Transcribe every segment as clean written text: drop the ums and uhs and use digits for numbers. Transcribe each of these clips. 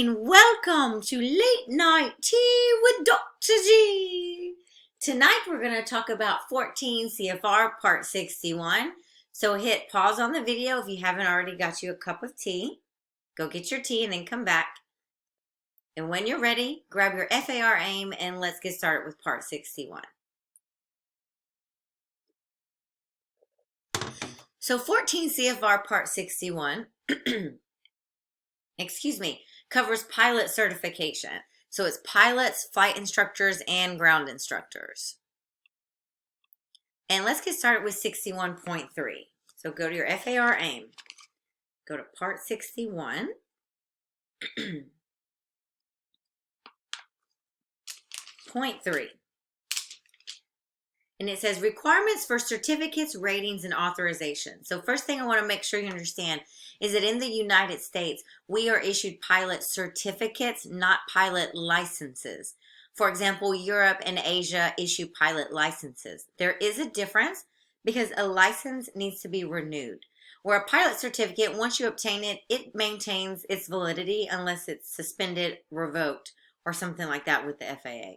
and welcome to Late Night Tea with Dr. G. Tonight we're going to talk about 14 CFR Part 61. So hit pause on the video if you haven't already got you a cup of tea. Go get your tea and then come back. And when you're ready, grab your FAR aim and let's get started with Part 61. So 14 CFR Part 61 covers pilot certification. So it's pilots, flight instructors, and ground instructors. And let's get started with 61.3. So go to your FAR aim. Go to Part 61. Point 3. And it says requirements for certificates, ratings, and authorization. So first thing I want to make sure you understand is that in the United States, we are issued pilot certificates, not pilot licenses. For example, Europe and Asia issue pilot licenses. There is a difference because a license needs to be renewed. Where a pilot certificate, once you obtain it, it maintains its validity unless it's suspended, revoked, or something like that with the FAA.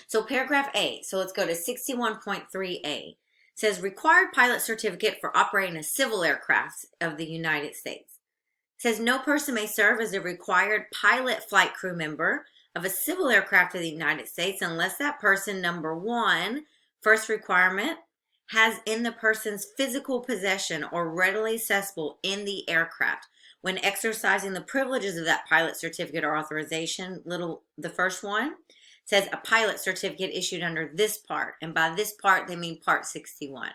So paragraph A, so let's go to 61.3A, says required pilot certificate for operating a civil aircraft of the United States. It says no person may serve as a required pilot flight crew member of a civil aircraft of the United States unless that person, number one, first requirement, has in the person's physical possession or readily accessible in the aircraft when exercising the privileges of that pilot certificate or authorization, the first one, says a pilot certificate issued under this part, and by this part they mean Part 61.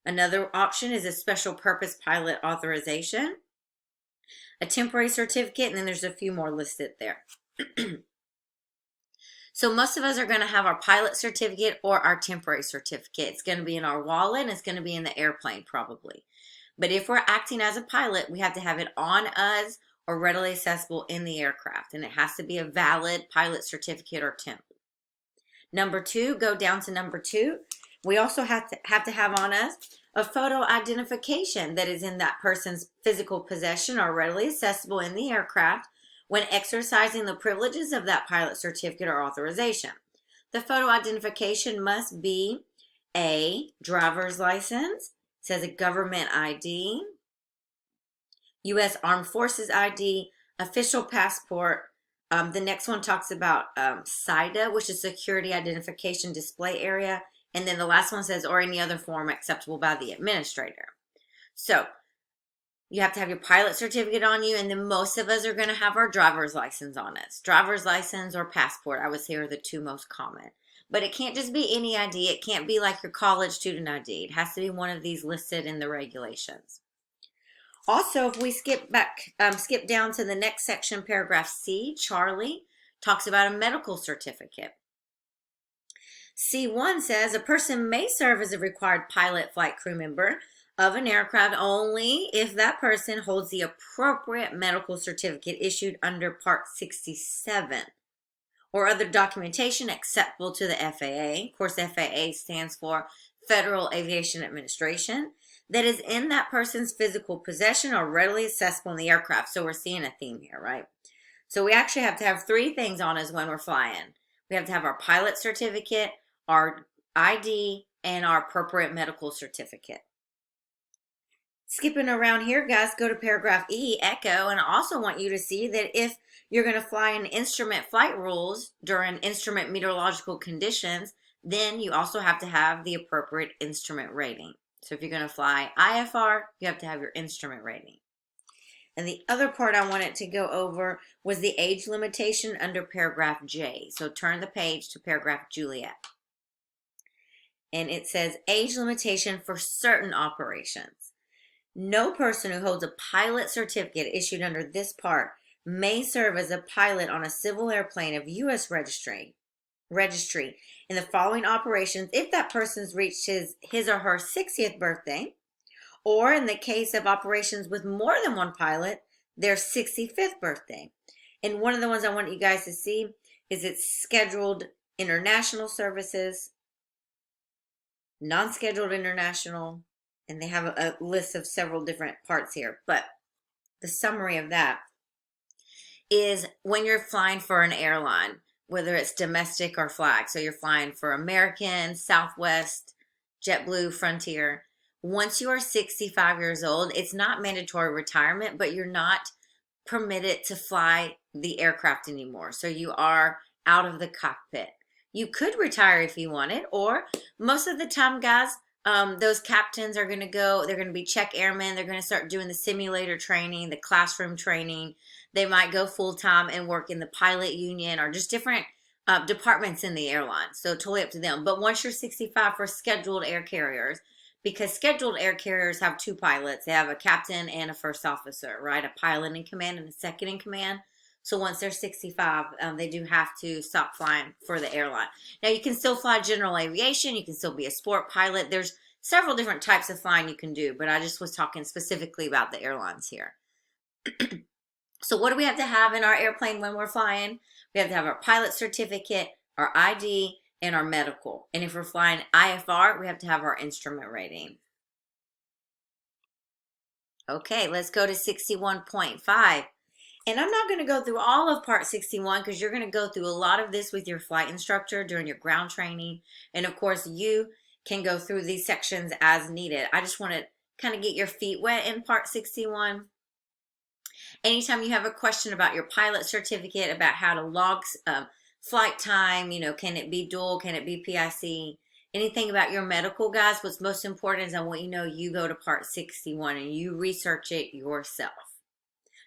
Another option is a special purpose pilot authorization, a temporary certificate, and then there's a few more listed there. So most of us are going to have our pilot certificate or our temporary certificate. It's going to be in our wallet and it's going to be in the airplane probably. But if we're acting as a pilot, we have to have it on us or readily accessible in the aircraft, and it has to be a valid pilot certificate or temp. Number two, go down to number 2. We also have to have on us a photo identification that is in that person's physical possession or readily accessible in the aircraft when exercising the privileges of that pilot certificate or authorization. The photo identification must be a driver's license, it says a government ID, U.S. Armed Forces ID, official passport. The next one talks about SIDA, which is Security Identification Display Area. And then the last one says, or any other form acceptable by the administrator. So you have to have your pilot certificate on you, and then most of us are going to have our driver's license on us. Driver's license or passport, I would say, are the two most common. But it can't just be any ID. It can't be like your college student ID. It has to be one of these listed in the regulations. Also, if we skip down to the next section, paragraph C, Charlie, talks about a medical certificate. C1 says a person may serve as a required pilot flight crew member of an aircraft only if that person holds the appropriate medical certificate issued under Part 67 or other documentation acceptable to the FAA. Of course, FAA stands for Federal Aviation Administration. That is in that person's physical possession or readily accessible in the aircraft. So we're seeing a theme here, right? So we actually have to have 3 things on us when we're flying. We have to have our pilot certificate, our ID, and our appropriate medical certificate. Skipping around here, guys, go to paragraph E, Echo, and I also want you to see that if you're going to fly in instrument flight rules during instrument meteorological conditions, then you also have to have the appropriate instrument rating. So if you're going to fly IFR, you have to have your instrument rating. And the other part I wanted to go over was the age limitation under paragraph J. So turn the page to paragraph Juliet. And it says age limitation for certain operations. No person who holds a pilot certificate issued under this part may serve as a pilot on a civil airplane of U.S. registry in the following operations if that person's reached his or her 60th birthday, or in the case of operations with more than one pilot, their 65th birthday. And one of the ones I want you guys to see is it's scheduled international services, non-scheduled international, and they have a list of several different parts here. But the summary of that is when you're flying for an airline, whether it's domestic or flag. So you're flying for American, Southwest, JetBlue, Frontier. Once you are 65 years old, it's not mandatory retirement, but you're not permitted to fly the aircraft anymore. So you are out of the cockpit. You could retire if you wanted, or most of the time, guys, those captains are going to go, they're going to be check airmen. They're going to start doing the simulator training, the classroom training. They might go full-time and work in the pilot union or just different departments in the airline. So totally up to them. But once you're 65 for scheduled air carriers, because scheduled air carriers have two pilots. They have a captain and a first officer, right? A pilot in command and a second in command. So once they're 65, they do have to stop flying for the airline. Now, you can still fly general aviation. You can still be a sport pilot. There's several different types of flying you can do, but I just was talking specifically about the airlines here. So what do we have to have in our airplane when we're flying? We have to have our pilot certificate, our ID, and our medical. And if we're flying IFR, we have to have our instrument rating. Okay, let's go to 61.5. And I'm not going to go through all of part 61 because you're going to go through a lot of this with your flight instructor during your ground training. And of course, you can go through these sections as needed. I just want to kind of get your feet wet in part 61. Anytime you have a question about your pilot certificate, about how to log flight time, can it be dual, can it be PIC, anything about your medical, guys, what's most important is I want you go to part 61 and you research it yourself.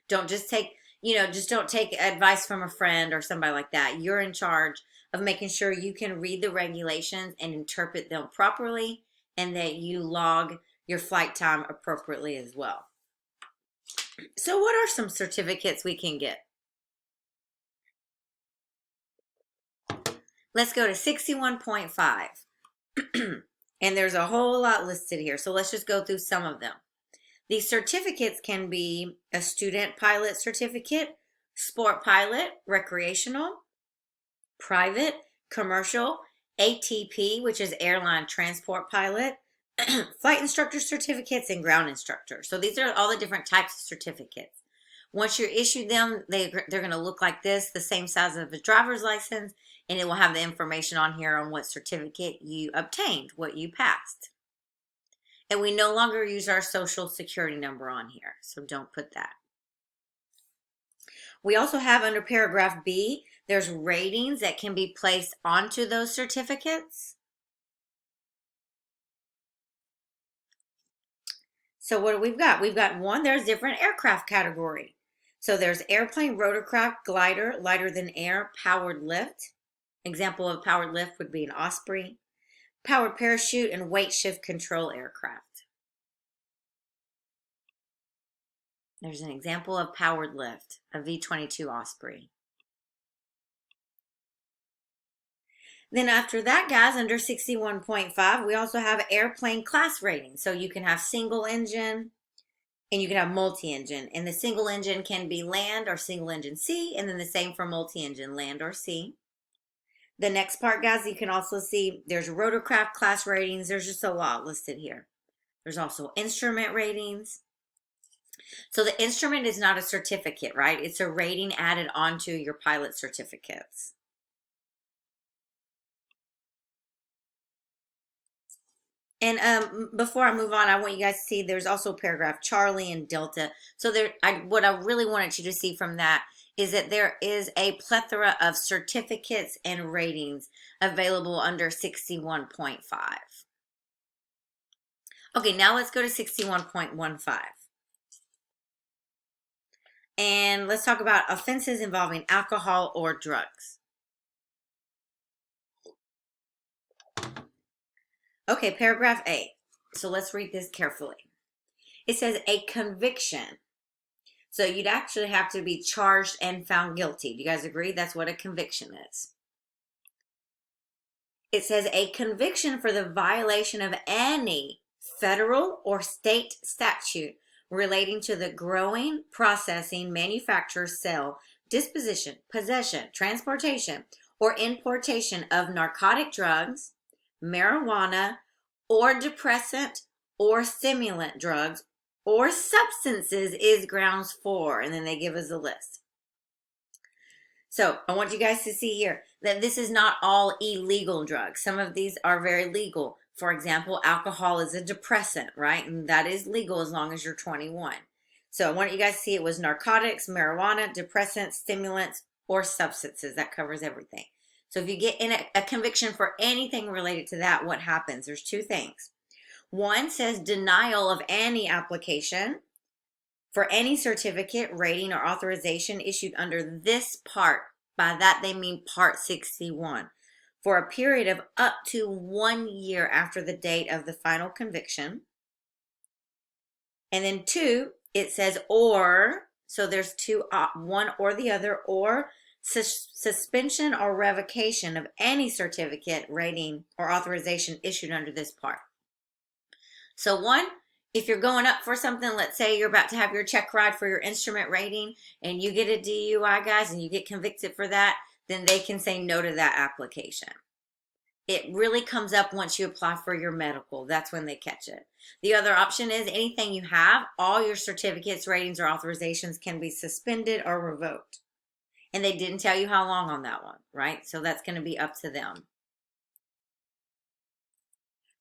Don't just take, don't take advice from a friend or somebody like that. You're in charge of making sure you can read the regulations and interpret them properly and that you log your flight time appropriately as well. So what are some certificates we can get? Let's go to 61.5. And there's a whole lot listed here. So let's just go through some of them. These certificates can be a student pilot certificate, sport pilot, recreational, private, commercial, ATP, which is airline transport pilot, flight instructor certificates, and ground instructor. So these are all the different types of certificates. Once you're issued them, they're going to look like this, the same size of a driver's license, and it will have the information on here on what certificate you obtained, what you passed. And we no longer use our social security number on here, so don't put that. We also have under paragraph B, there's ratings that can be placed onto those certificates. So what do we've got? We've got one, there's different aircraft category. So there's airplane, rotorcraft, glider, lighter than air, powered lift. Example of powered lift would be an Osprey. Powered parachute and weight shift control aircraft. There's an example of powered lift, a V-22 Osprey. Then after that, guys, under 61.5, we also have airplane class rating. So you can have single engine and you can have multi-engine. And the single engine can be land or single engine sea, and then the same for multi-engine, land or sea. The next part, guys, you can also see there's rotorcraft class ratings. There's just a lot listed here. There's also instrument ratings. So the instrument is not a certificate, right? It's a rating added onto your pilot certificates. And before I move on, I want you guys to see there's also paragraph Charlie and Delta. So what I really wanted you to see from that is that there is a plethora of certificates and ratings available under 61.5. Okay, now let's go to 61.15. And let's talk about offenses involving alcohol or drugs. Okay, paragraph A. So let's read this carefully. It says a conviction. So you'd actually have to be charged and found guilty. Do you guys agree? That's what a conviction is. It says a conviction for the violation of any federal or state statute relating to the growing, processing, manufacture, sale, disposition, possession, transportation, or importation of narcotic drugs, marijuana, or depressant or stimulant drugs, or substances is grounds for, and then they give us a list. So I want you guys to see here that this is not all illegal drugs. Some of these are very legal. For example, alcohol is a depressant, right? And that is legal as long as you're 21. So I want you guys to see it was narcotics, marijuana, depressants, stimulants, or substances. That covers everything. So if you get in a conviction for anything related to that, what happens? There's two things. One says denial of any application for any certificate, rating, or authorization issued under this part. By that they mean Part 61. For a period of up to 1 year after the date of the final conviction. And then two, it says or, so there's two, one or the other, or suspension or revocation of any certificate, rating, or authorization issued under this part. So one, if you're going up for something, let's say you're about to have your check ride for your instrument rating and you get a DUI, guys, and you get convicted for that, then they can say no to that application. It really comes up once you apply for your medical. That's when they catch it. The other option is anything you have, all your certificates, ratings, or authorizations can be suspended or revoked. And they didn't tell you how long on that one, right? So that's going to be up to them.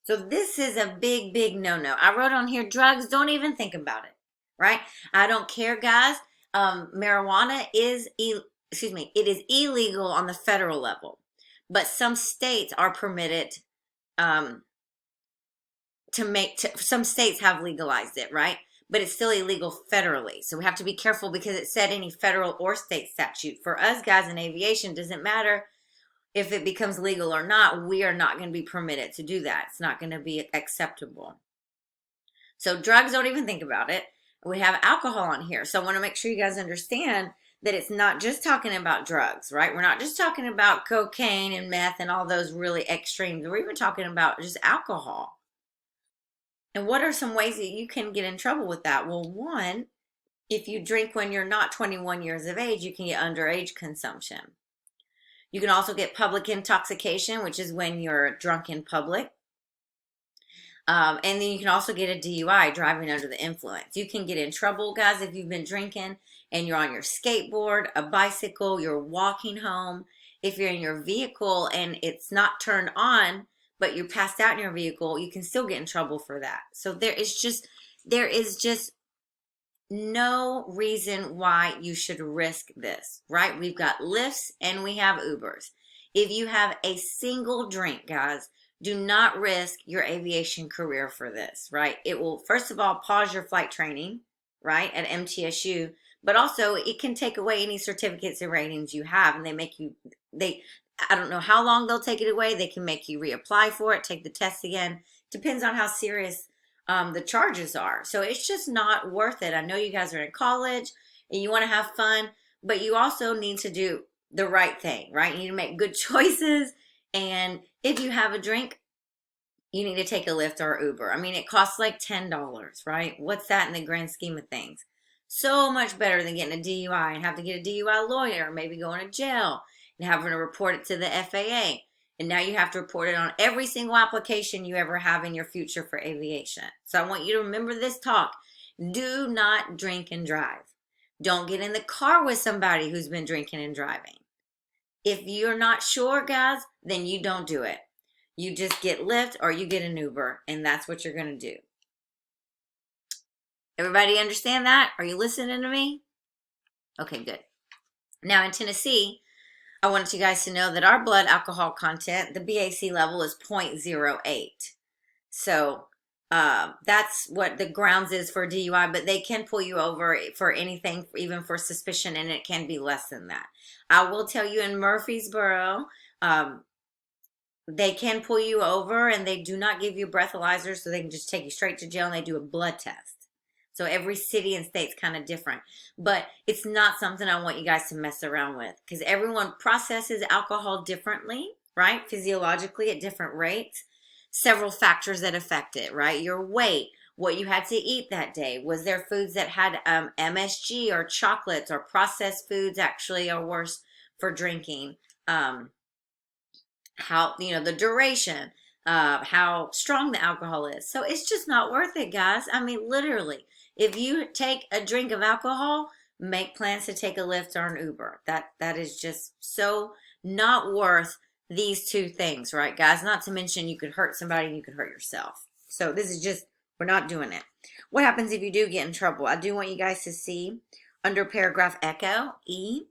So this is a big, big no-no. I wrote on here, drugs, don't even think about it, right? I don't care, guys. Marijuana is, it is illegal on the federal level. But some states are permitted some states have legalized it, right? But it's still illegal federally. So we have to be careful because it said any federal or state statute. For us guys in aviation, doesn't matter if it becomes legal or not, we are not going to be permitted to do that. It's not going to be acceptable. So drugs, don't even think about it. We have alcohol on here. So I want to make sure you guys understand that it's not just talking about drugs, right? We're not just talking about cocaine and meth and all those really extremes. We're even talking about just alcohol. And what are some ways that you can get in trouble with that? Well, one, if you drink when you're not 21 years of age, you can get underage consumption. You can also get public intoxication, which is when you're drunk in public. And then you can also get a DUI, driving under the influence. You can get in trouble, guys, if you've been drinking and you're on your skateboard, a bicycle, you're walking home. If you're in your vehicle and it's not turned on, but you're passed out in your vehicle, you can still get in trouble for that. So there is just no reason why you should risk this, right? We've got Lyfts and we have Ubers. If you have a single drink, guys, do not risk your aviation career for this, right? It will, first of all, pause your flight training, right, at MTSU, but also it can take away any certificates and ratings you have, and I don't know how long they'll take it away. They can make you reapply for it, take the test again. Depends on how serious the charges are. So it's just not worth it. I know you guys are in college and you want to have fun, but you also need to do the right thing, right? You need to make good choices. And if you have a drink, you need to take a Lyft or Uber. I mean, it costs like $10, right? What's that in the grand scheme of things? So much better than getting a DUI and have to get a DUI lawyer, maybe going to jail and having to report it to the FAA. And now you have to report it on every single application you ever have in your future for aviation. So I want you to remember this talk. Do not drink and drive. Don't get in the car with somebody who's been drinking and driving. If you're not sure, guys, then you don't do it. You just get Lyft or you get an Uber, and that's what you're going to do. Everybody understand that? Are you listening to me? Okay, good. Now in Tennessee, I wanted you guys to know that our blood alcohol content, the BAC level is 0.08. So that's what the grounds is for DUI, but they can pull you over for anything, even for suspicion, and it can be less than that. I will tell you in Murfreesboro, they can pull you over and they do not give you breathalyzers, so they can just take you straight to jail and they do a blood test. So every city and state's kind of different. But it's not something I want you guys to mess around with because everyone processes alcohol differently, right? Physiologically at different rates. Several factors that affect it, right? Your weight, what you had to eat that day. Was there foods that had MSG or chocolates or processed foods actually are worse for drinking? How, the duration, how strong the alcohol is. So it's just not worth it, guys. I mean, literally. If you take a drink of alcohol, make plans to take a Lyft or an Uber. That is just so not worth these two things, right, guys? Not to mention you could hurt somebody and you could hurt yourself. So this is just, we're not doing it. What happens if you do get in trouble? I do want you guys to see under paragraph echo, E,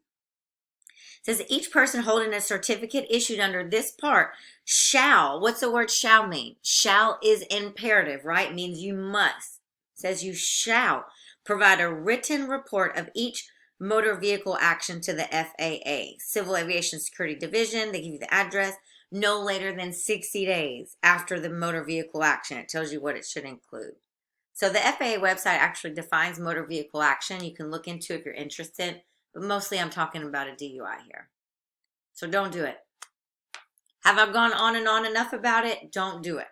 says each person holding a certificate issued under this part shall, what's the word shall mean? Shall is imperative, right? Means you must. It says you shall provide a written report of each motor vehicle action to the FAA, Civil Aviation Security Division. They give you the address no later than 60 days after the motor vehicle action. It tells you what it should include. So the FAA website actually defines motor vehicle action. You can look into it if you're interested, but mostly I'm talking about a DUI here. So don't do it. Have I gone on and on enough about it? Don't do it.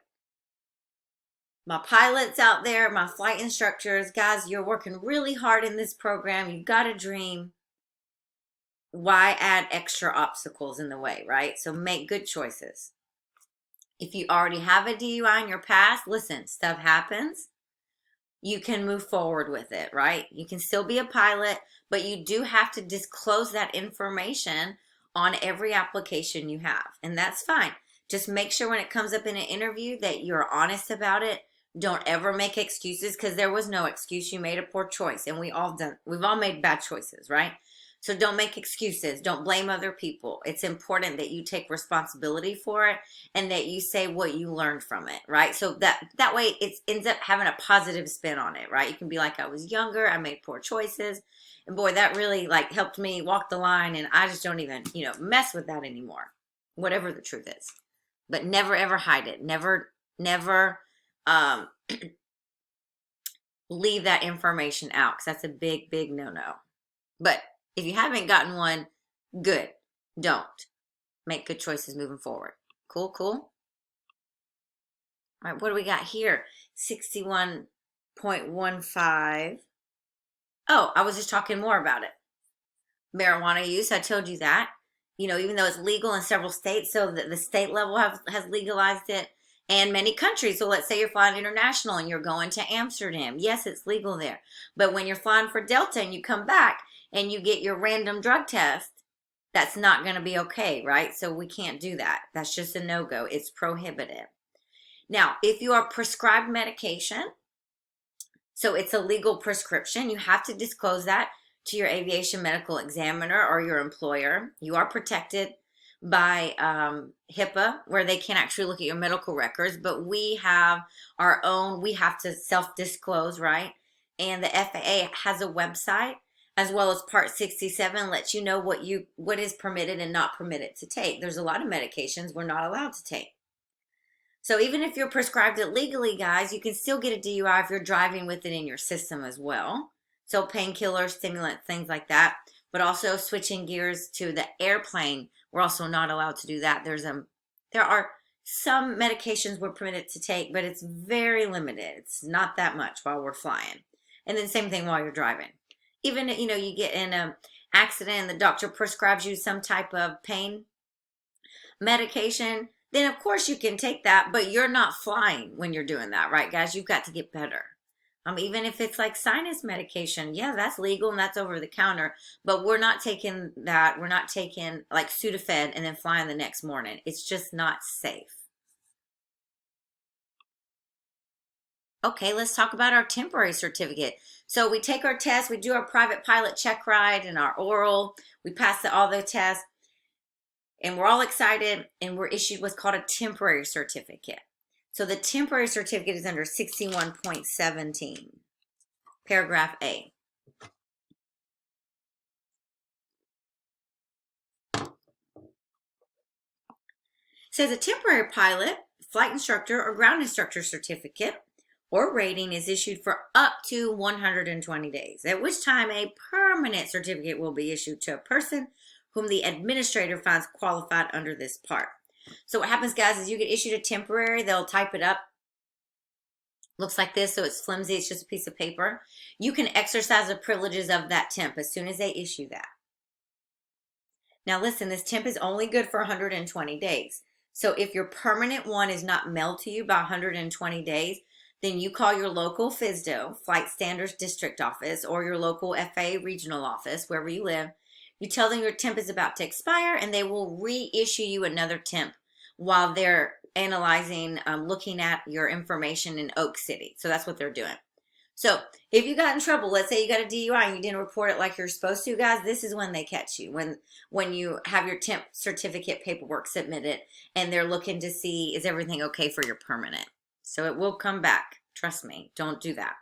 My pilots out there, my flight instructors, guys, you're working really hard in this program. You've got a dream. Why add extra obstacles in the way, right? So make good choices. If you already have a DUI in your past, listen, stuff happens. You can move forward with it, right? You can still be a pilot, but you do have to disclose that information on every application you have. And that's fine. Just make sure when it comes up in an interview that you're honest about it. Don't ever make excuses, because there was no excuse. You made a poor choice, and we've all made bad choices, right? So don't make excuses. Don't blame other people. It's important that you take responsibility for it and that you say what you learned from it, right? So that way it ends up having a positive spin on it, right? You can be like, I was younger, I made poor choices, and boy, that really like helped me walk the line, and I just don't even, mess with that anymore, whatever the truth is. But never ever hide it. Never leave that information out, because that's a big no-no. But if you haven't gotten one, good. Don't. Make good choices moving forward. Cool. All right, what do we got here? 61.15. Oh, I was just talking more about it. Marijuana use, I told you that. Even though it's legal in several states, so that the state level has legalized it. And many countries, so let's say you're flying international and you're going to Amsterdam. Yes, it's legal there. But when you're flying for Delta and you come back and you get your random drug test, that's not going to be okay, right? So we can't do that. That's just a no-go. It's prohibited. Now, if you are prescribed medication, so it's a legal prescription, you have to disclose that to your aviation medical examiner or your employer. You are protected by HIPAA, where they can actually look at your medical records, but we have our own, we have to self-disclose, right? And the FAA has a website, as well as Part 67 lets you know what is permitted and not permitted to take. There's a lot of medications we're not allowed to take. So even if you're prescribed it legally, guys, you can still get a DUI if you're driving with it in your system as well. So painkillers, stimulants, things like that. But also switching gears to the airplane, we're also not allowed to do that. There are some medications we're permitted to take, but it's very limited. It's not that much while we're flying. And then same thing while you're driving. Even, you get in an accident and the doctor prescribes you some type of pain medication, then of course you can take that, but you're not flying when you're doing that, right, guys? You've got to get better. Even if it's like sinus medication, yeah, that's legal and that's over the counter, but we're not taking that. We're not taking like Sudafed and then flying the next morning. It's just not safe. Okay, let's talk about our temporary certificate. So we take our test, we do our private pilot check ride and our oral, we pass all the tests, and we're all excited, and we're issued what's called a temporary certificate. So the temporary certificate is under 61.17, paragraph A. It says a temporary pilot, flight instructor, or ground instructor certificate or rating is issued for up to 120 days, at which time a permanent certificate will be issued to a person whom the administrator finds qualified under this part. So what happens, guys, is you get issued a temporary. They'll type it up. Looks like this, so it's flimsy. It's just a piece of paper. You can exercise the privileges of that temp as soon as they issue that. Now, listen, this temp is only good for 120 days. So if your permanent one is not mailed to you by 120 days, Then you call your local FSDO, Flight Standards District Office, or your local FAA regional office, wherever you live. You tell them your temp is about to expire, and they will reissue you another temp while they're analyzing, looking at your information in Oak City. So that's what they're doing. So if you got in trouble, let's say you got a DUI and you didn't report it like you're supposed to, guys, this is when they catch you. When you have your temp certificate paperwork submitted and they're looking to see, is everything okay for your permanent? So it will come back. Trust me, don't do that.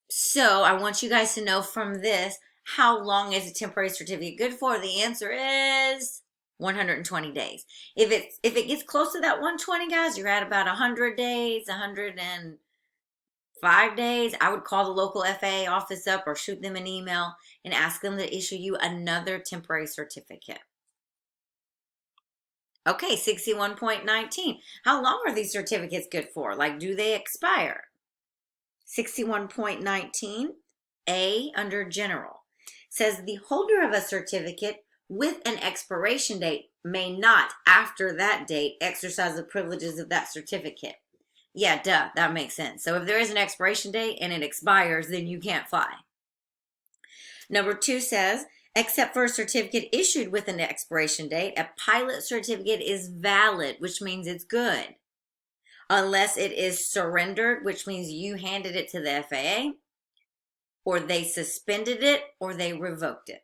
So I want you guys to know from this, how long is a temporary certificate good for? The answer is 120 days. If it gets close to that 120, guys, you're at about 100 days, 105 days, I would call the local FAA office up or shoot them an email and ask them to issue you another temporary certificate. Okay, 61.19. How long are these certificates good for? Like, do they expire? 61.19, A, under general, says the holder of a certificate with an expiration date may not, after that date, exercise the privileges of that certificate. Yeah, duh, that makes sense. So if there is an expiration date and it expires, then you can't fly. Number 2 says, except for a certificate issued with an expiration date, a pilot certificate is valid, which means it's good, unless it is surrendered, which means you handed it to the FAA, or they suspended it, or they revoked it.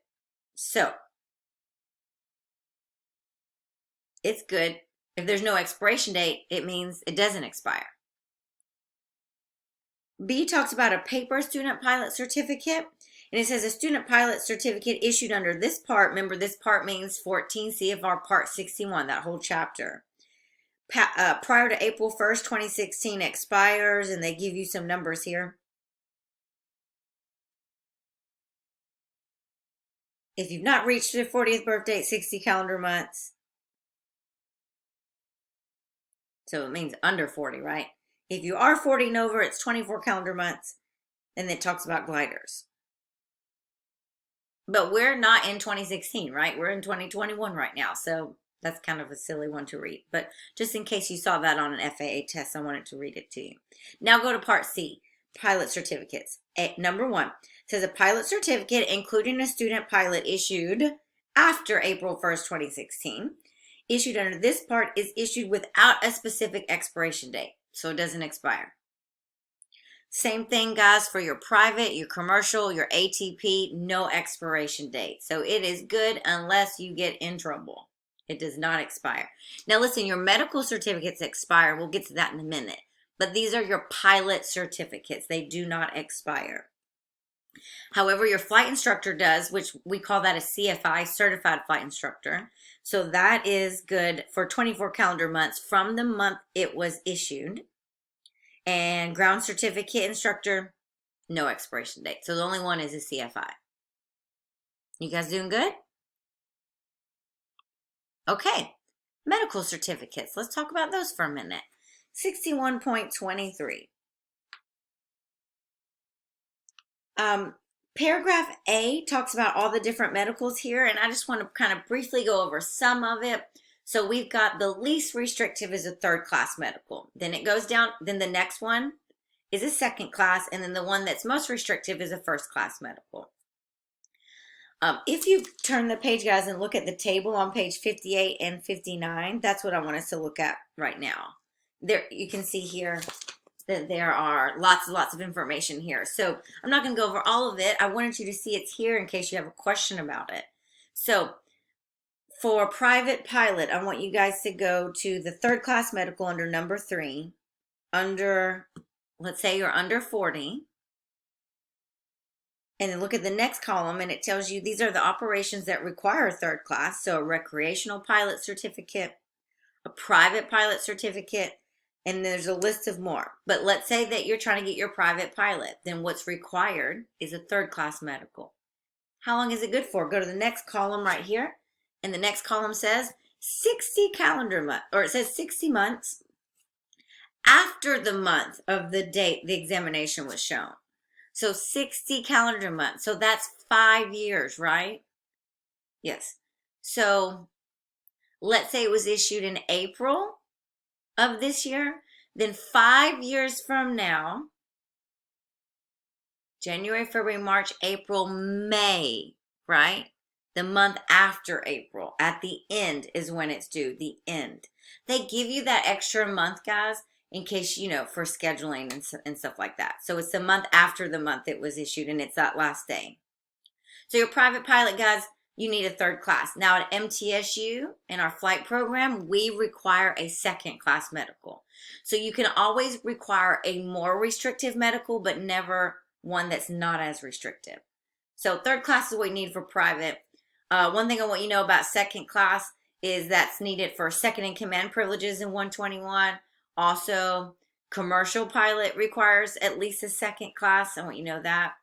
So it's good. If there's no expiration date, it means it doesn't expire. B talks about a paper student pilot certificate, and it says a student pilot certificate issued under this part. Remember, this part means 14 CFR Part 61, that whole chapter. Prior to April 1st, 2016 expires, and they give you some numbers here. If you've not reached your 40th birthday, 60 calendar months. So it means under 40, right? If you are 40 and over, it's 24 calendar months. And it talks about gliders. But we're not in 2016, right? We're in 2021 right now. So that's kind of a silly one to read. But just in case you saw that on an FAA test, I wanted to read it to you. Now go to Part C, pilot certificates. Number 1 says a pilot certificate, including a student pilot issued after April 1st, 2016, issued under this part, is issued without a specific expiration date. So it doesn't expire. Same thing, guys, for your private, your commercial, your ATP, no expiration date. So it is good unless you get in trouble. It does not expire. Now listen, your medical certificates expire. We'll get to that in a minute. But these are your pilot certificates. They do not expire. However, your flight instructor does, which we call that a CFI, Certified Flight Instructor. So that is good for 24 calendar months from the month it was issued. And ground certificate instructor, no expiration date. So the only one is a CFI. You guys doing good? Okay, medical certificates. Let's talk about those for a minute. 61.23. Paragraph A talks about all the different medicals here, and I just want to kind of briefly go over some of it. So we've got the least restrictive is a 3rd class medical. Then it goes down, then the next one is a 2nd class, and then the one that's most restrictive is a 1st class medical. If you turn the page, guys, and look at the table on page 58 and 59, that's what I want us to look at right now. There, you can see here that there are lots and lots of information here. So I'm not going to go over all of it. I wanted you to see it's here in case you have a question about it. So for private pilot, I want you guys to go to the 3rd class medical under number 3. Under, let's say you're under 40. And then look at the next column, and it tells you these are the operations that require a 3rd class. So a recreational pilot certificate, a private pilot certificate, and there's a list of more. But let's say that you're trying to get your private pilot. Then what's required is a 3rd class medical. How long is it good for? Go to the next column right here. And the next column says 60 calendar months, or it says 60 months after the month of the date the examination was shown. So 60 calendar months. So that's 5 years, right? Yes. So let's say it was issued in April of this year, then 5 years from now, January, February, March, April, May, right? The month after April, at the end is when it's due, the end. They give you that extra month, guys, in case, for scheduling and stuff like that. So it's the month after the month it was issued, and it's that last day. So your private pilot, guys, you need a third class. Now at MTSU, in our flight program, we require a second class medical. So you can always require a more restrictive medical, but never one that's not as restrictive. So third class is what you need for private. One thing I want you to know about second class is that's needed for second in command privileges in 121. Also, commercial pilot requires at least a second class. I want you to know that.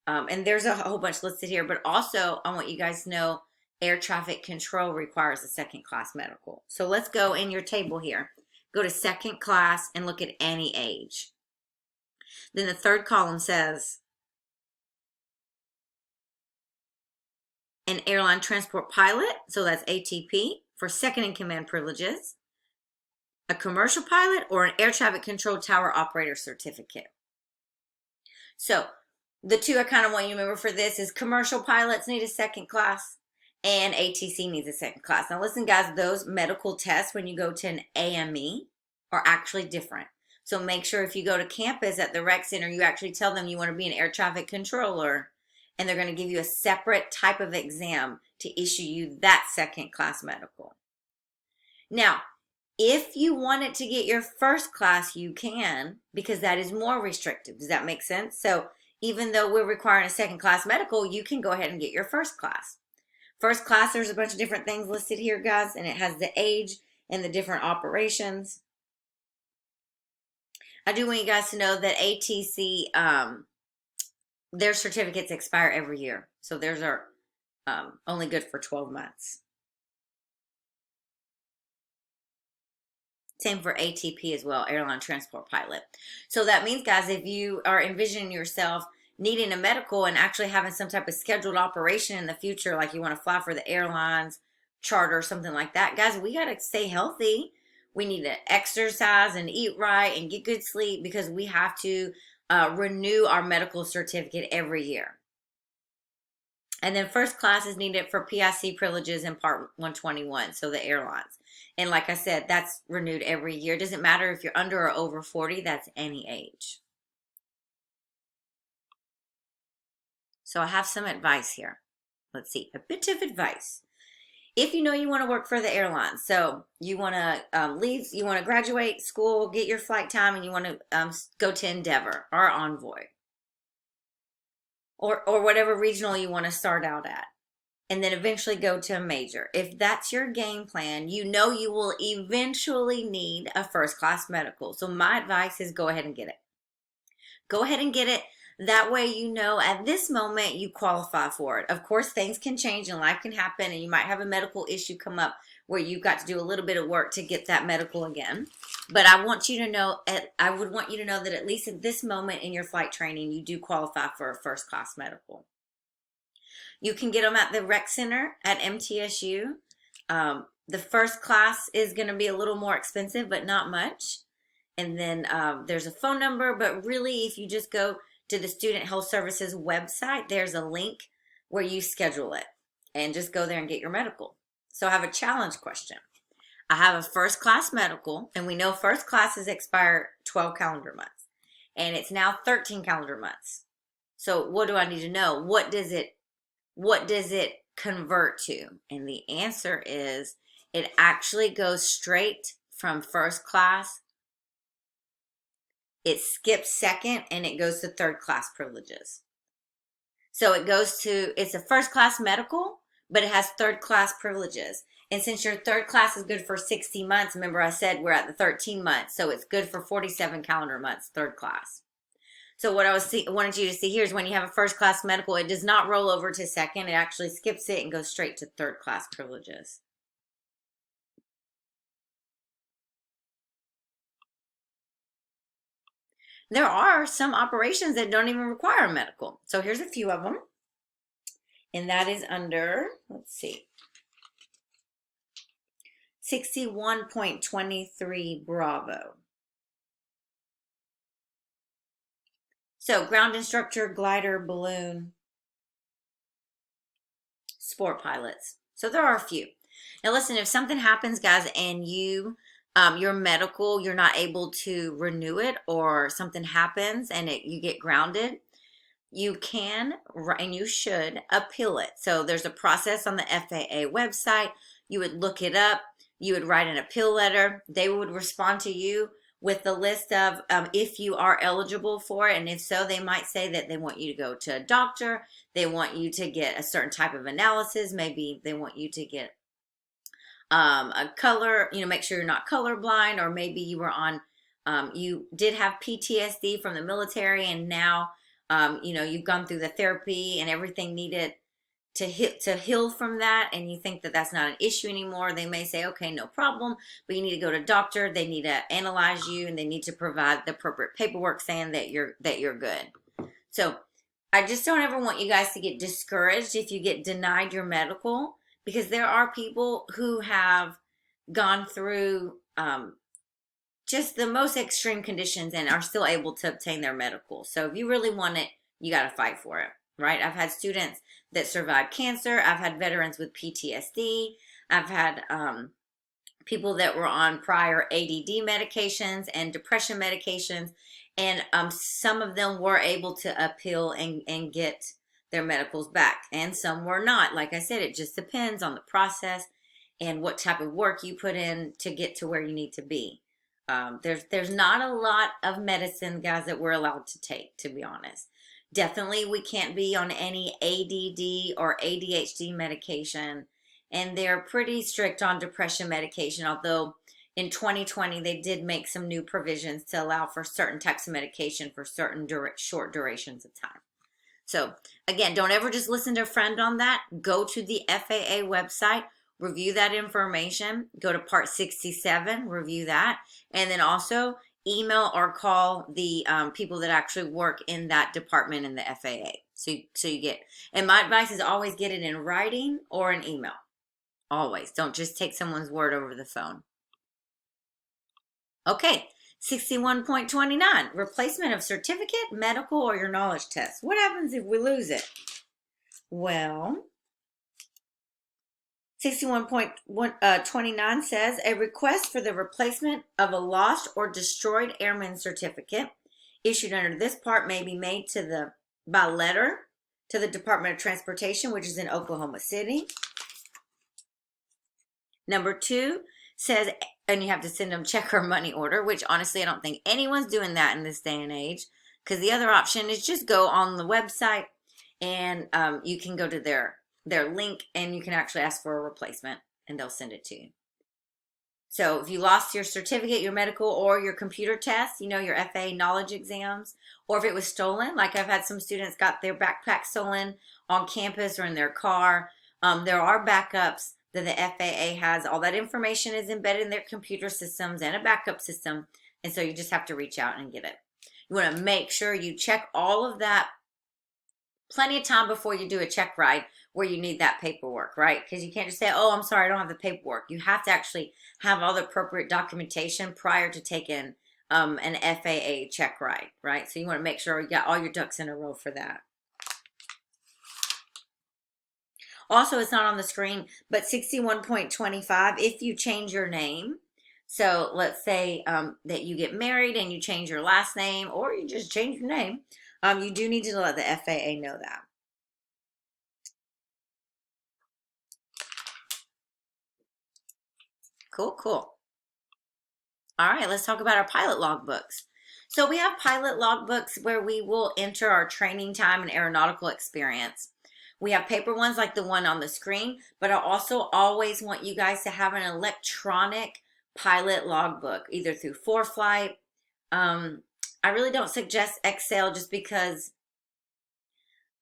And there's a whole bunch listed here, but also I want you guys to know air traffic control requires a second class medical. So let's go in your table here. Go to second class and look at any age. Then the third column says an airline transport pilot, so that's ATP, for second in command privileges, a commercial pilot, or an air traffic control tower operator certificate. So the two I kind of want you to remember for this is commercial pilots need a second class and ATC needs a second class. Now listen, guys, those medical tests when you go to an AME are actually different. So make sure if you go to campus at the rec center, you actually tell them you want to be an air traffic controller, and they're going to give you a separate type of exam to issue you that second class medical. Now, if you wanted to get your first class, you can, because that is more restrictive. Does that make sense? So even though we're requiring a second class medical, you can go ahead and get your first class. First class, there's a bunch of different things listed here, guys, and it has the age and the different operations. I do want you guys to know that ATC, their certificates expire every year. So theirs are only good for 12 months. Same for ATP as well, airline transport pilot. So that means, guys, if you are envisioning yourself needing a medical and actually having some type of scheduled operation in the future, like you want to fly for the airlines, charter, something like that, guys, we got to stay healthy. We need to exercise and eat right and get good sleep because we have to renew our medical certificate every year. And then first class is needed for PIC privileges in Part 121, so the airlines. And like I said, that's renewed every year. It doesn't matter if you're under or over 40, that's any age. So I have some advice here. Let's see, a bit of advice. If you know you want to work for the airlines, so you want to leave, you want to graduate school, get your flight time, and you want to go to Endeavor or Envoy or whatever regional you want to start out at, and then eventually go to a major. If that's your game plan, you know you will eventually need a first class medical. So my advice is go ahead and get it. Go ahead and get it. That way you know at this moment you qualify for it. Of course, things can change and life can happen, and you might have a medical issue come up where you've got to do a little bit of work to get that medical again. But I want you to know, I would want you to know that at least at this moment in your flight training, you do qualify for a first class medical. You can get them at the rec center at MTSU. The first class is going to be a little more expensive, but not much. And then there's a phone number, but really if you just go to the Student Health Services website, there's a link where you schedule it and just go there and get your medical. So I have a challenge question. I have a first class medical, and we know first classes expire 12 calendar months, and it's now 13 calendar months. So what do I need to know? What does it convert to? And the answer is it actually goes straight from first class. It skips second and it goes to third class privileges. So it's a first class medical, but it has third class privileges. And since your third class is good for 60 months, remember I said we're at the 13 months, so it's good for 47 calendar months, third class. So what I wanted you to see here is when you have a first class medical, it does not roll over to second. It actually skips it and goes straight to third class privileges. There are some operations that don't even require a medical. So here's a few of them. And that is under, let's see. 61.23 Bravo. So ground instructor, glider, balloon, sport pilots. So there are a few. Now listen, if something happens, guys, and your medical, you're not able to renew it, or something happens and you get grounded, you can, and you should, appeal it. So there's a process on the FAA website. You would look it up. You would write an appeal letter. They would respond to you with the list of if you are eligible for it. And if so, they might say that they want you to go to a doctor. They want you to get a certain type of analysis. Maybe they want you to get a color, make sure you're not colorblind, or maybe you were on, you did have PTSD from the military, and now, you've gone through the therapy and everything needed to heal from that, and you think that that's not an issue anymore. They may say, okay, no problem, but you need to go to a doctor. They need to analyze you, and they need to provide the appropriate paperwork saying that you're good. So I just don't ever want you guys to get discouraged if you get denied your medical, because there are people who have gone through just the most extreme conditions and are still able to obtain their medical. So if you really want it, you got to fight for it, right? I've had students that survived cancer. I've had veterans with PTSD. I've had people that were on prior ADD medications and depression medications. And some of them were able to appeal and get their medicals back, and some were not. Like I said, it just depends on the process and what type of work you put in to get to where you need to be. There's not a lot of medicine, guys, that we're allowed to take, to be honest. Definitely we can't be on any ADD or ADHD medication, and they're pretty strict on depression medication, although in 2020 they did make some new provisions to allow for certain types of medication for certain short durations of time. So again, don't ever just listen to a friend on that. Go to the FAA website, review that information, go to Part 67, review that, and then also email or call the people that actually work in that department in the FAA. So you get, and my advice is always get it in writing or an email. Always. Don't just take someone's word over the phone. Okay. 61.29, replacement of certificate, medical, or your knowledge test. What happens if we lose it? Well, 61.29 says a request for the replacement of a lost or destroyed airman certificate issued under this part may be made by letter to the Department of Transportation, which is in Oklahoma City. Number 2 says, and you have to send them check or money order, which honestly I don't think anyone's doing that in this day and age, because the other option is just go on the website and you can go to their link and you can actually ask for a replacement and they'll send it to you. So if you lost your certificate, your medical, or your computer test, your FAA knowledge exams, or if it was stolen, like I've had some students got their backpack stolen on campus or in their car, there are backups that the FAA has. All that information is embedded in their computer systems and a backup system. And so you just have to reach out and get it. You want to make sure you check all of that plenty of time before you do a check ride where you need that paperwork, right? Because you can't just say, oh, I'm sorry, I don't have the paperwork. You have to actually have all the appropriate documentation prior to taking an FAA check ride, right? So you want to make sure you got all your ducks in a row for that. Also, it's not on the screen, but 61.25, if you change your name, so let's say that you get married and you change your last name, or you just change your name, you do need to let the FAA know that. Cool. All right, let's talk about our pilot logbooks. So we have pilot logbooks where we will enter our training time and aeronautical experience. We have paper ones like the one on the screen, but I also always want you guys to have an electronic pilot logbook, either through ForeFlight. I really don't suggest Excel just because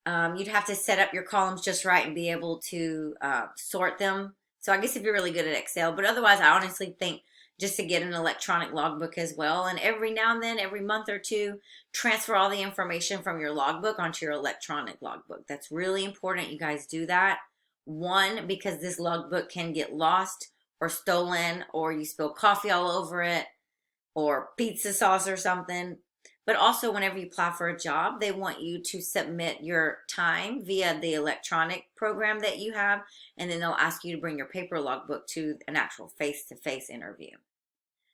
you'd have to set up your columns just right and be able to sort them. So I guess if you're really good at Excel, but otherwise I honestly think just to get an electronic logbook as well. And every now and then, every month or two, transfer all the information from your logbook onto your electronic logbook. That's really important you guys do that. One, because this logbook can get lost or stolen, or you spill coffee all over it, or pizza sauce or something. But also, whenever you apply for a job, they want you to submit your time via the electronic program that you have, and then they'll ask you to bring your paper logbook to an actual face-to-face interview.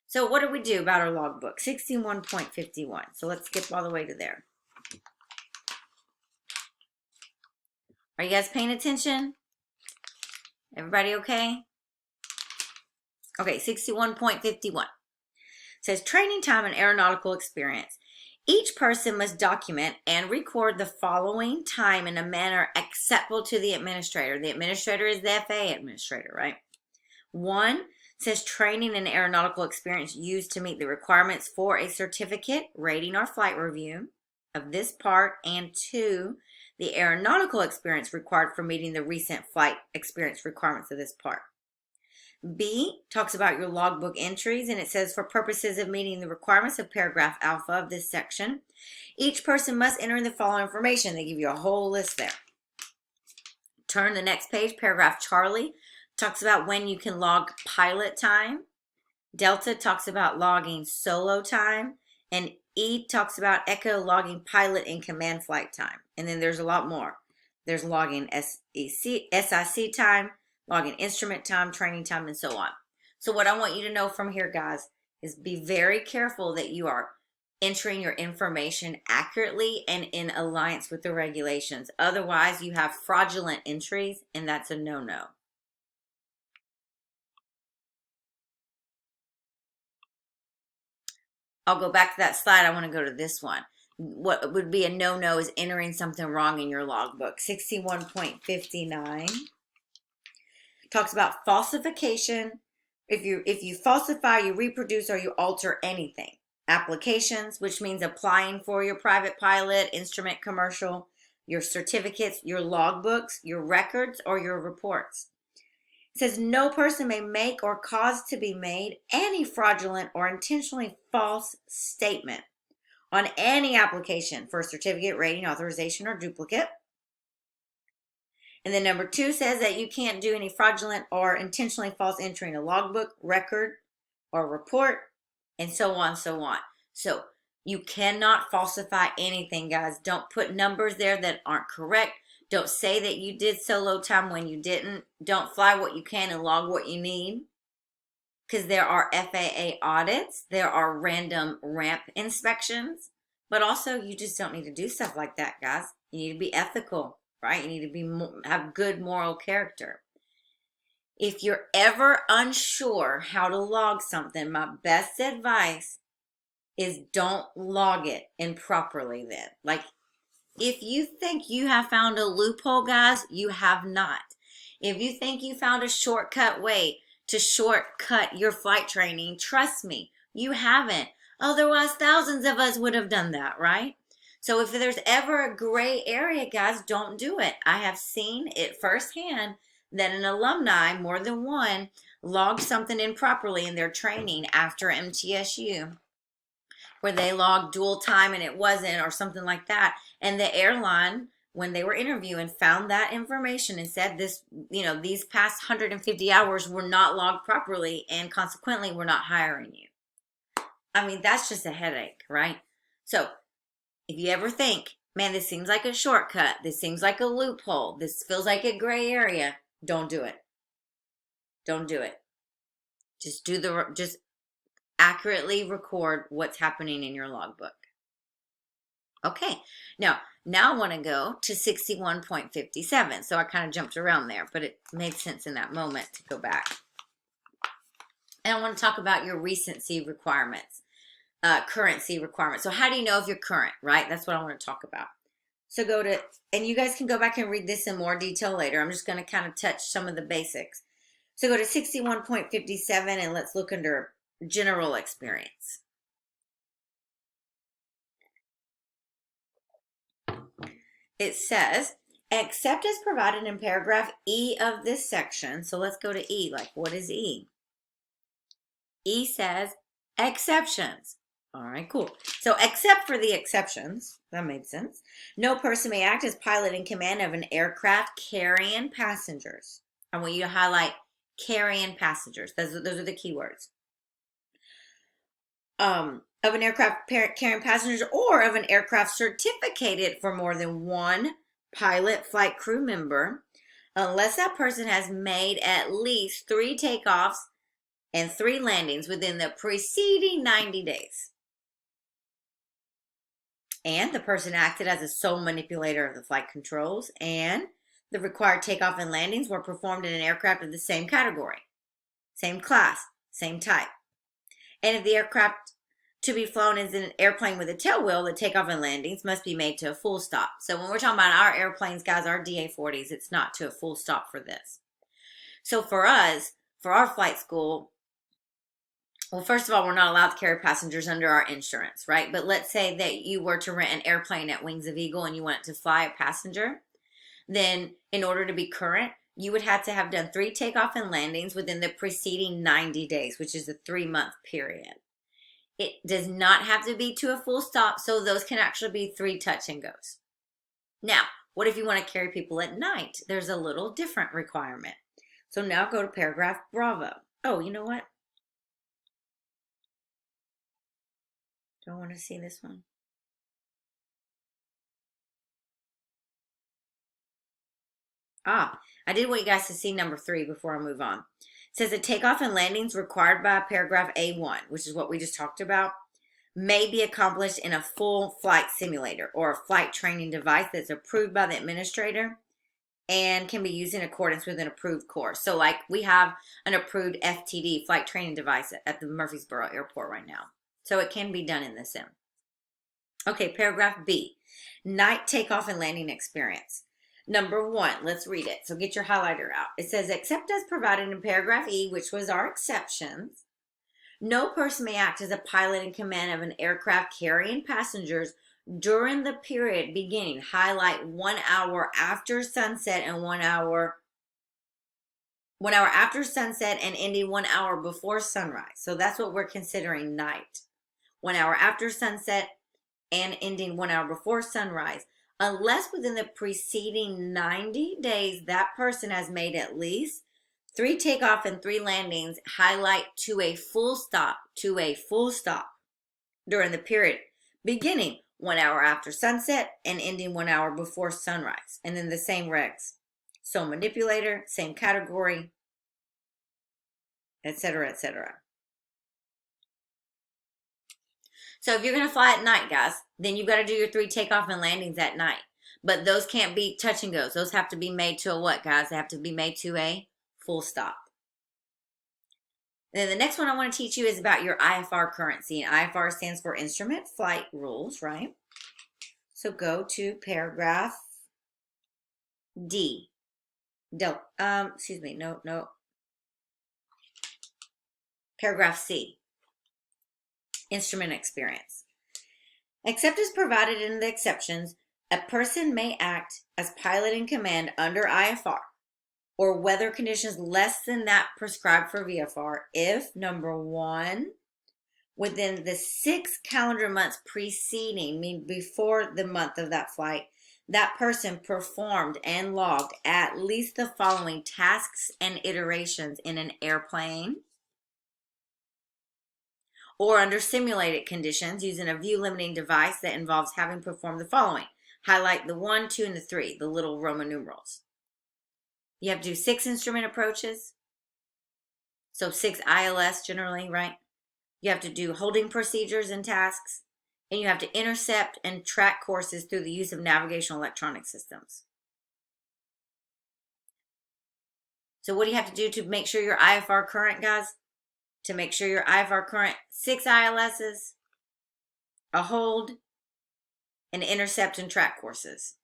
So what do we do about our logbook? 61.51. So let's skip all the way to there. Are you guys paying attention? Everybody okay? Okay, 61.51. Says training time and aeronautical experience. Each person must document and record the following time in a manner acceptable to the administrator. The administrator is the FAA administrator, right? 1 says training and aeronautical experience used to meet the requirements for a certificate, rating, or flight review of this part. And 2, the aeronautical experience required for meeting the recent flight experience requirements of this part. B talks about your logbook entries, and it says for purposes of meeting the requirements of paragraph alpha of this section, each person must enter in the following information. They give you a whole list there. Turn the next page, paragraph Charlie talks about when you can log pilot time. Delta talks about logging solo time, and E talks about Echo logging pilot and command flight time. And then there's a lot more. There's logging SIC time, logging instrument time, training time, and so on. So what I want you to know from here, guys, is be very careful that you are entering your information accurately and in alliance with the regulations. Otherwise, you have fraudulent entries, and that's a no-no. I'll go back to that slide. I want to go to this one. What would be a no-no is entering something wrong in your logbook. 61.59 talks about falsification. If you falsify, you reproduce, or you alter anything. Applications, which means applying for your private pilot, instrument commercial, your certificates, your logbooks, your records, or your reports. It says no person may make or cause to be made any fraudulent or intentionally false statement on any application for a certificate, rating, authorization, or duplicate. And then number 2 says that you can't do any fraudulent or intentionally false entry in a logbook, record, or report, and so on, so on. So you cannot falsify anything, guys. Don't put numbers there that aren't correct. Don't say that you did solo time when you didn't. Don't fly what you can and log what you need. Because there are FAA audits. There are random ramp inspections. But also, you just don't need to do stuff like that, guys. You need to be ethical, right? You need to have good moral character. If you're ever unsure how to log something, my best advice is don't log it improperly then. Like, if you think you have found a loophole, guys, you have not. If you think you found a shortcut way to shortcut your flight training, trust me, you haven't. Otherwise, thousands of us would have done that, right? So if there's ever a gray area, guys, don't do it. I have seen it firsthand that an alumni, more than one, logged something improperly in their training after MTSU, where they logged dual time and it wasn't, or something like that. And the airline, when they were interviewing, found that information and said this, these past 150 hours were not logged properly, and consequently, we're not hiring you. I mean, that's just a headache, right? So if you ever think, man, this seems like a shortcut, this seems like a loophole, this feels like a gray area, don't do it. Don't do it. Just accurately record what's happening in your logbook. Okay, now I want to go to 61.57. So I kind of jumped around there, but it made sense in that moment to go back. And I want to talk about your recency requirements, currency requirements. So how do you know if you're current, right? That's what I want to talk about. So and you guys can go back and read this in more detail later. I'm just going to kind of touch some of the basics. So go to 61.57 and let's look under general experience. It says, except as provided in paragraph E of this section. So let's go to E. Like, what is E? E says exceptions. All right, cool. So except for the exceptions, that made sense. No person may act as pilot in command of an aircraft carrying passengers. I want you to highlight carrying passengers. Those are the key words. Of an aircraft carrying passengers or of an aircraft certificated for more than one pilot, flight crew member, unless that person has made at least 3 takeoffs and 3 landings within the preceding 90 days. And the person acted as a sole manipulator of the flight controls, and the required takeoff and landings were performed in an aircraft of the same category, same class, same type. And if the aircraft to be flown is in an airplane with a tailwheel, the takeoff and landings must be made to a full stop. So when we're talking about our airplanes, guys, our DA-40s, it's not to a full stop for this. So for us, for our flight school, well, first of all, we're not allowed to carry passengers under our insurance, right? But let's say that you were to rent an airplane at Wings of Eagle and you wanted to fly a passenger. Then in order to be current, you would have to have done 3 takeoff and landings within the preceding 90 days, which is a 3-month period. It does not have to be to a full stop, so those can actually be 3 touch and goes. Now, what if you want to carry people at night? There's a little different requirement. So now go to paragraph Bravo. Oh, you know what? Do I want to see this one? I did want you guys to see number 3 before I move on. It says the takeoff and landings required by paragraph A1, which is what we just talked about, may be accomplished in a full flight simulator or a flight training device that's approved by the administrator and can be used in accordance with an approved course. So like we have an approved FTD, flight training device, at the Murfreesboro airport right now. So it can be done in the sim. Okay, paragraph B, night takeoff and landing experience. Number 1, let's read it. So get your highlighter out. It says, except as provided in paragraph E, which was our exceptions, no person may act as a pilot in command of an aircraft carrying passengers during the period beginning, highlight 1 hour after sunset and 1 hour after sunset and ending 1 hour before sunrise. So that's what we're considering night. 1 hour after sunset and ending 1 hour before sunrise, unless within the preceding 90 days that person has made at least 3 takeoff and 3 landings, highlight to a full stop during the period beginning 1 hour after sunset and ending 1 hour before sunrise. And then the same regs. So manipulator, same category, etc., etc. So if you're going to fly at night, guys, then you've got to do your 3 takeoff and landings at night. But those can't be touch and goes. Those have to be made to a what, guys? They have to be made to a full stop. And then the next one I want to teach you is about your IFR currency. And IFR stands for Instrument Flight Rules, right? So go to paragraph D. Paragraph C. Instrument experience. Except as provided in the exceptions, a person may act as pilot in command under IFR or weather conditions less than that prescribed for VFR if, number 1, within the 6 calendar months preceding, meaning before the month of that flight, that person performed and logged at least the following tasks and iterations in an airplane or under simulated conditions using a view limiting device that involves having performed the following. Highlight the 1, 2, and the 3, the little Roman numerals. You have to do 6 instrument approaches. So 6 ILS generally, right? You have to do holding procedures and tasks. And you have to intercept and track courses through the use of navigational electronic systems. So what do you have to do to make sure your IFR current, guys? To make sure your IFR current, 6 ILSs, a hold, and intercept and track courses.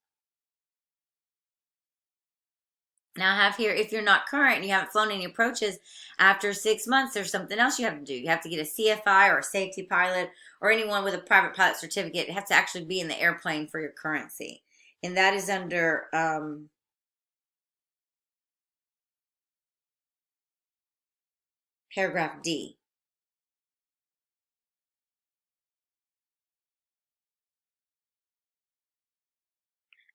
Now I have here, if you're not current and you haven't flown any approaches after 6 months, there's something else you have to do. You have to get a CFI or a safety pilot or anyone with a private pilot certificate. It has to actually be in the airplane for your currency. And that is under paragraph D.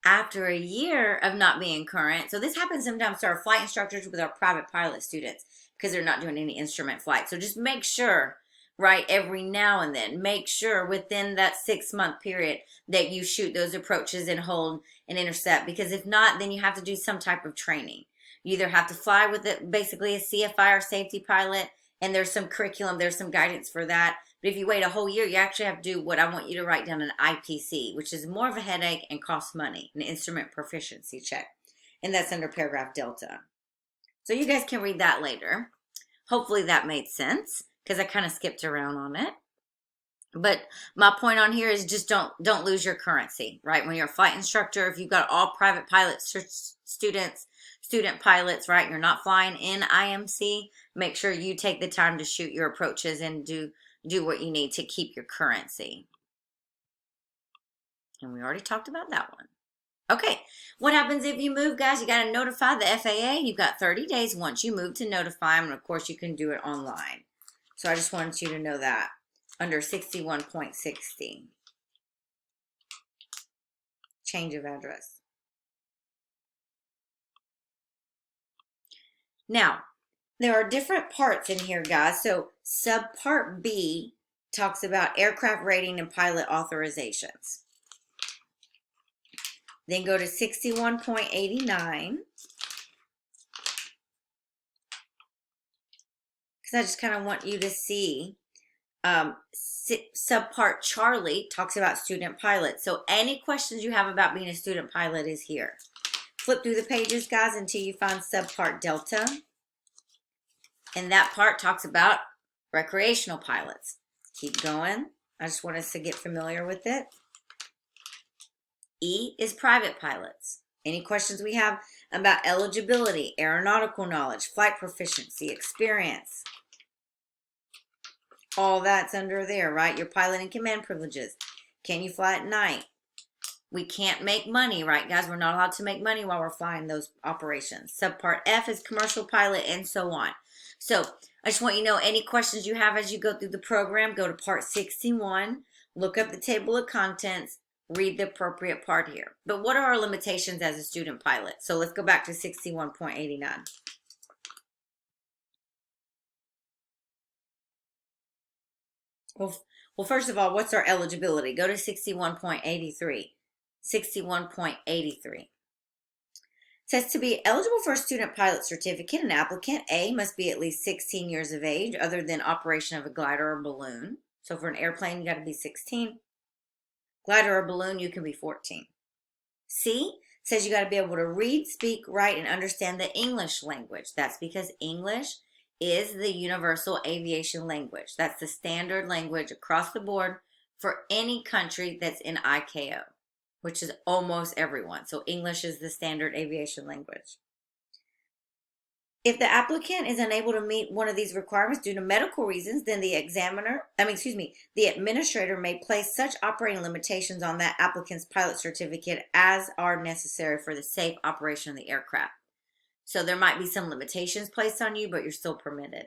after a year of not being current. So this happens sometimes to our flight instructors with our private pilot students because they're not doing any instrument flight. So just make sure, right, every now and then, make sure within that 6-month period that you shoot those approaches and hold and intercept. Because if not, then you have to do some type of training. You either have to fly with it, basically a CFI or safety pilot, and there's some curriculum, there's some guidance for that. But if you wait a whole year, you actually have to do what I want you to write down, an IPC, which is more of a headache and costs money, an instrument proficiency check. And that's under paragraph Delta. So you guys can read that later. Hopefully that made sense because I kind of skipped around on it. But my point on here is just don't lose your currency, right? When you're a flight instructor, if you've got all private pilot student pilots, right? You're not flying in IMC. Make sure you take the time to shoot your approaches and do what you need to keep your currency. And we already talked about that one. Okay, what happens if you move, guys? You got to notify the FAA. You've got 30 days once you move to notify them. And of course, you can do it online. So I just wanted you to know that under 61.60. Change of address. Now, there are different parts in here, guys. So subpart B talks about aircraft rating and pilot authorizations. Then go to 61.89. Because I just kind of want you to see. Subpart Charlie talks about student pilots. So any questions you have about being a student pilot is here. Flip through the pages, guys, until you find subpart Delta. And that part talks about recreational pilots. Keep going. I just want us to get familiar with it. E is private pilots. Any questions we have about eligibility, aeronautical knowledge, flight proficiency, experience. All that's under there, right? Your pilot and command privileges. Can you fly at night? We can't make money, right, guys? We're not allowed to make money while we're flying those operations. Subpart F is commercial pilot and so on. So I just want you to know any questions you have as you go through the program, go to part 61, look up the table of contents, read the appropriate part here. But what are our limitations as a student pilot? So let's go back to 61.89. Well, first of all, what's our eligibility? Go to 61.83. 61.83. Says to be eligible for a student pilot certificate, an applicant, A, must be at least 16 years of age other than operation of a glider or balloon. So for an airplane, you got to be 16. Glider or balloon, you can be 14. C says you got to be able to read, speak, write, and understand the English language. That's because English is the universal aviation language. That's the standard language across the board for any country that's in ICAO, which is almost everyone. So English is the standard aviation language. If the applicant is unable to meet one of these requirements due to medical reasons, then the administrator may place such operating limitations on that applicant's pilot certificate as are necessary for the safe operation of the aircraft. So there might be some limitations placed on you, but you're still permitted.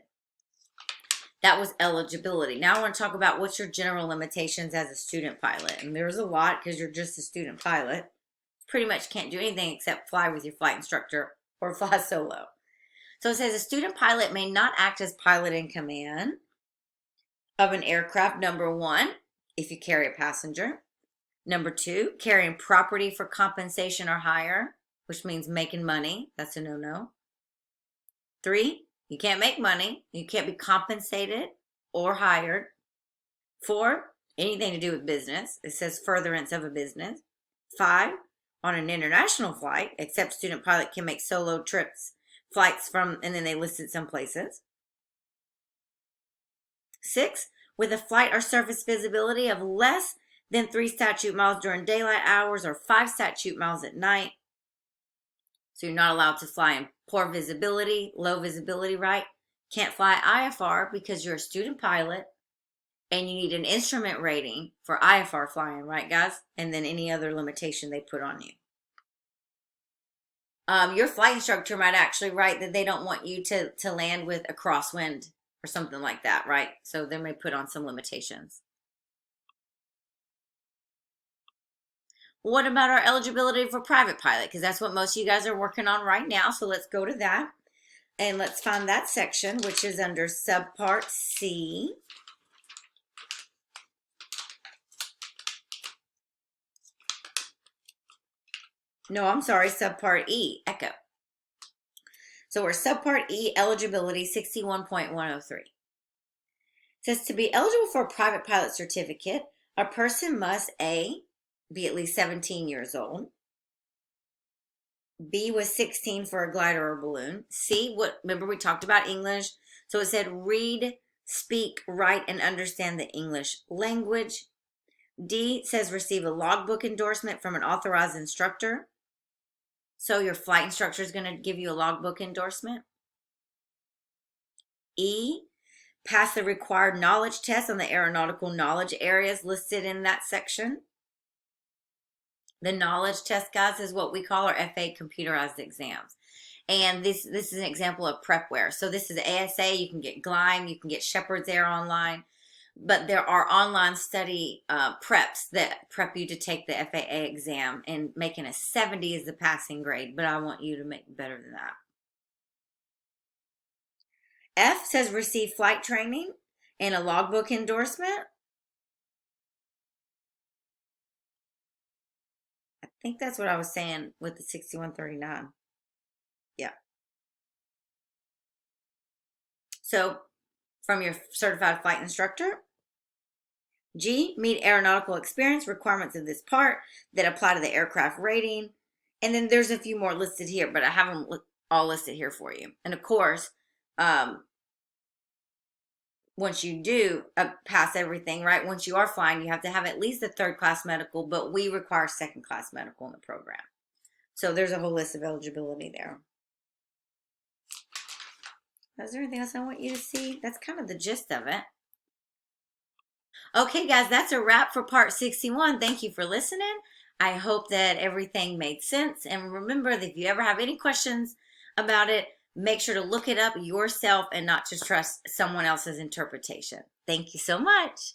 That was eligibility. Now I want to talk about what's your general limitations as a student pilot. And there's a lot because you're just a student pilot. Pretty much can't do anything except fly with your flight instructor or fly solo. So it says a student pilot may not act as pilot in command of an aircraft, number one, if you carry a passenger. Number two, carrying property for compensation or hire, which means making money. That's a no-no. 3, you can't make money. You can't be compensated or hired. 4, anything to do with business. It says furtherance of a business. 5, on an international flight, except student pilot can make solo trips, flights from, and then they listed some places. 6, with a flight or surface visibility of less than 3 statute miles during daylight hours or 5 statute miles at night. So you're not allowed to fly in poor visibility, low visibility, right? Can't fly IFR because you're a student pilot and you need an instrument rating for IFR flying, right, guys? And then any other limitation they put on you. Your flight instructor might actually write that they don't want you to land with a crosswind or something like that, right? So they may put on some limitations. What about our eligibility for private pilot? Because that's what most of you guys are working on right now. So let's go to that. And let's find that section, which is under subpart C. No, I'm sorry, subpart E, echo. So we're subpart E, eligibility 61.103. It says to be eligible for a private pilot certificate, a person must A, be at least 17 years old. B was 16 for a glider or balloon. C, remember we talked about English. So it said read, speak, write, and understand the English language. D says receive a logbook endorsement from an authorized instructor. So your flight instructor is going to give you a logbook endorsement. E, pass the required knowledge test on the aeronautical knowledge areas listed in that section. The knowledge test, guys, is what we call our FA computerized exams. And this is an example of prepware. So this is ASA. You can get Gleim. You can get Shepherd's Air online. But there are online study preps that prep you to take the FAA exam. And making a 70 is the passing grade. But I want you to make better than that. F says receive flight training and a logbook endorsement. I think that's what I was saying with the 6139. Yeah. So from your certified flight instructor. G, meet aeronautical experience requirements of this part that apply to the aircraft rating. And then there's a few more listed here, but I have them all listed here for you. And of course, once you do pass everything, right, once you are flying, you have to have at least a third class medical, but we require second class medical in the program. So there's a whole list of eligibility there. Is there anything else I want you to see? That's kind of the gist of it. Okay, guys, that's a wrap for part 61. Thank you for listening. I hope that everything made sense. And remember that if you ever have any questions about it, make sure to look it up yourself and not just trust someone else's interpretation. Thank you so much.